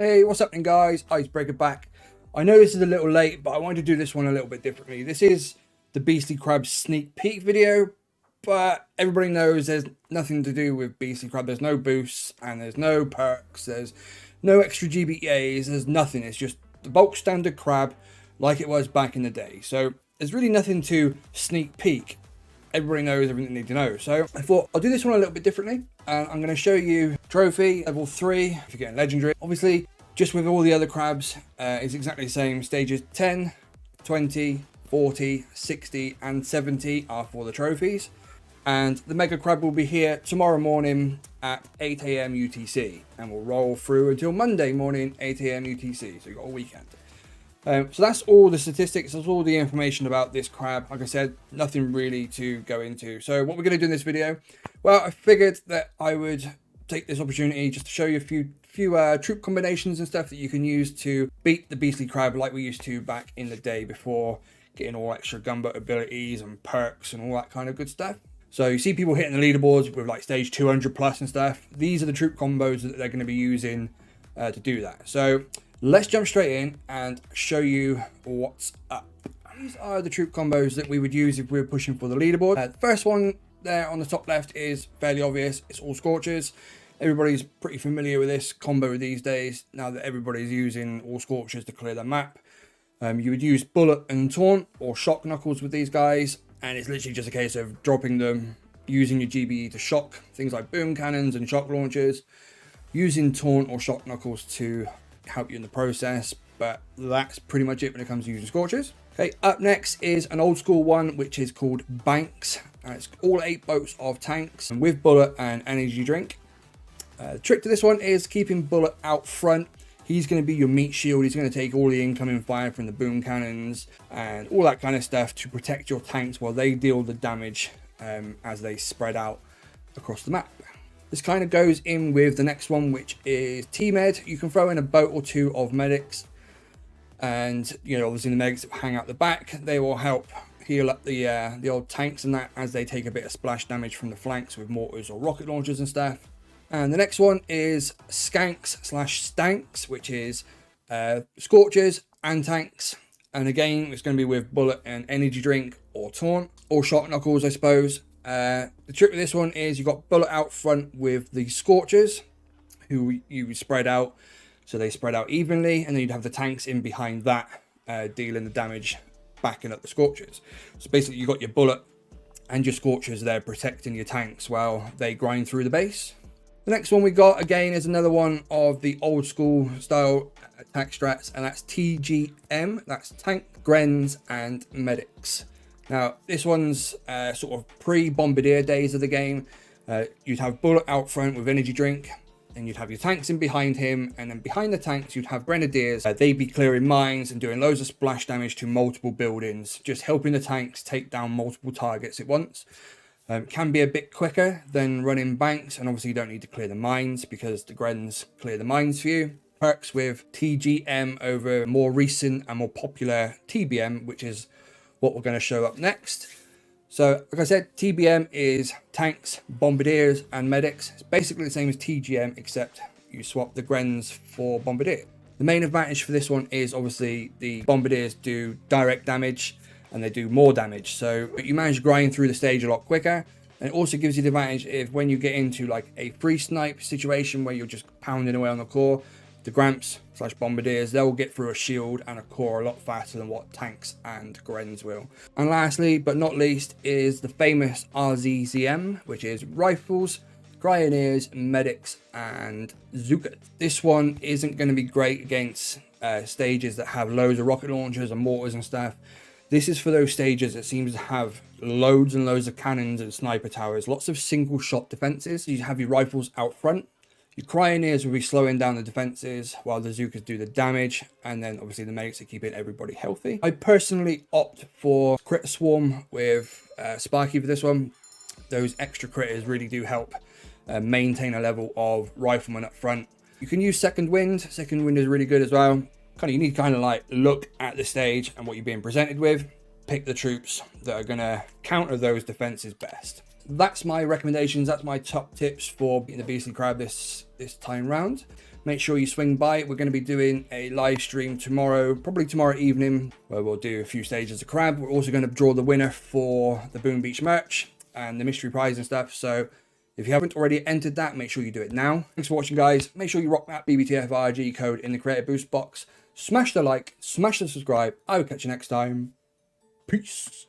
Hey, what's happening, guys? Icebreaker back. I know this is a little late, but I wanted to do this one a little bit differently. This is the Beastly Crab sneak peek video, but everybody knows there's nothing to do with Beastly Crab. There's no boosts, and there's no perks, there's no extra GBAs, there's nothing. It's just the bulk standard crab like it was back in the day. So there's really nothing to sneak peek. Everybody knows everything they need to know. So I thought I'll do this one a little bit differently. And I'm going to show you trophy level 3 if you're getting legendary. Obviously, just with all the other crabs, it's exactly the same. Stages 10, 20, 40, 60, and 70 are for the trophies. And the mega crab will be here tomorrow morning at 8 AM UTC. And we'll roll through until Monday morning, 8 AM UTC. So you've got a weekend. So that's all the statistics, that's all the information about this crab. Like I said, nothing really to go into. So what we're going to do in this video, well, I figured that I would take this opportunity just to show you a few troop combinations and stuff that you can use to beat the Beastly Crab like we used to back in the day before getting all extra gunboat abilities and perks and all that kind of good stuff. So you see people hitting the leaderboards with like stage 200 plus and stuff. These are the troop combos that they're going to be using to do that. So let's jump straight in and show you what's up. These are the troop combos that we would use if we were pushing for the leaderboard. The first one there on the top left is fairly obvious. It's all Scorchers. Everybody's pretty familiar with this combo these days, now that everybody's using all Scorchers to clear the map. You would use Bullet and Taunt or Shock Knuckles with these guys, and it's literally just a case of dropping them, using your GBE to shock things like boom cannons and shock launchers, using Taunt or Shock Knuckles to help you in the process, but that's pretty much it when it comes to using Scorchers. Okay, up next is an old school one which is called Banks. It's all 8 boats of tanks with Bullet and energy drink. The trick to this one is keeping Bullet out front. He's going to be your meat shield. He's going to take all the incoming fire from the boom cannons and all that kind of stuff to protect your tanks while they deal the damage as they spread out across the map. This kind of goes in with the next one, which is T-Med. You can throw in a boat or two of medics, and obviously the medics that hang out the back, they will help heal up the old tanks and that as they take a bit of splash damage from the flanks with mortars or rocket launchers and stuff. And the next one is Skanks/Stanks, which is Scorchers and tanks. And again, it's going to be with Bullet and energy drink or Taunt or Shock Knuckles, I suppose. The trick with this one is you've got Bullet out front with the Scorchers, who you spread out, so they spread out evenly, and then you'd have the tanks in behind that, dealing the damage, backing up the Scorchers. So basically you've got your Bullet and your Scorchers there protecting your tanks while they grind through the base. The next one we got, again, is another one of the old school style attack strats, and that's TGM. That's Tank, Grens, and Medics. Now, this one's sort of pre-Bombardier days of the game. You'd have Bullet out front with energy drink, and you'd have your tanks in behind him, and then behind the tanks you'd have Grenadiers. They'd be clearing mines and doing loads of splash damage to multiple buildings, just helping the tanks take down multiple targets at once. Can be a bit quicker than running Banks, and obviously you don't need to clear the mines because the Grens clear the mines for you. Perks with TGM over more recent and more popular TBM, which is what we're going to show up next. So like I said, TBM is tanks, bombardiers, and medics. It's basically the same as TGM, except you swap the Grens for bombardier. The main advantage for this one is obviously the bombardiers do direct damage and they do more damage, so you manage to grind through the stage a lot quicker. And it also gives you the advantage if when you get into like a free snipe situation where you're just pounding away on the core, the Gramps/Bombardiers, they'll get through a shield and a core a lot faster than what tanks and Grens will. And lastly, but not least, is the famous RZZM, which is Rifles, Cryoneers, Medics, and Zookas. This one isn't going to be great against stages that have loads of rocket launchers and mortars and stuff. This is for those stages that seems to have loads and loads of cannons and sniper towers, lots of single shot defenses. You have your rifles out front. Your Cryoneers will be slowing down the defenses while the Zookas do the damage, and then obviously the medics are keeping everybody healthy. I personally opt for Crit Swarm with Sparky for this one. Those extra critters really do help maintain a level of rifleman up front. You can use Second Wind. Second Wind is really good as well. You need to kind of like look at the stage and what you're being presented with, pick the troops that are going to counter those defenses best. That's my recommendations. That's my top tips for beating the Beastly Crab this time round. make sure you swing by. We're going to be doing a live stream tomorrow, probably tomorrow evening, where we'll do a few stages of crab. We're also going to draw the winner for the Boom Beach merch and the mystery prize and stuff. So if you haven't already entered that, make sure you do it now. Thanks for watching, guys. Make sure you rock that BBTFRG code in the Creator Boost box. Smash the like, smash the subscribe. I will catch you next time. Peace.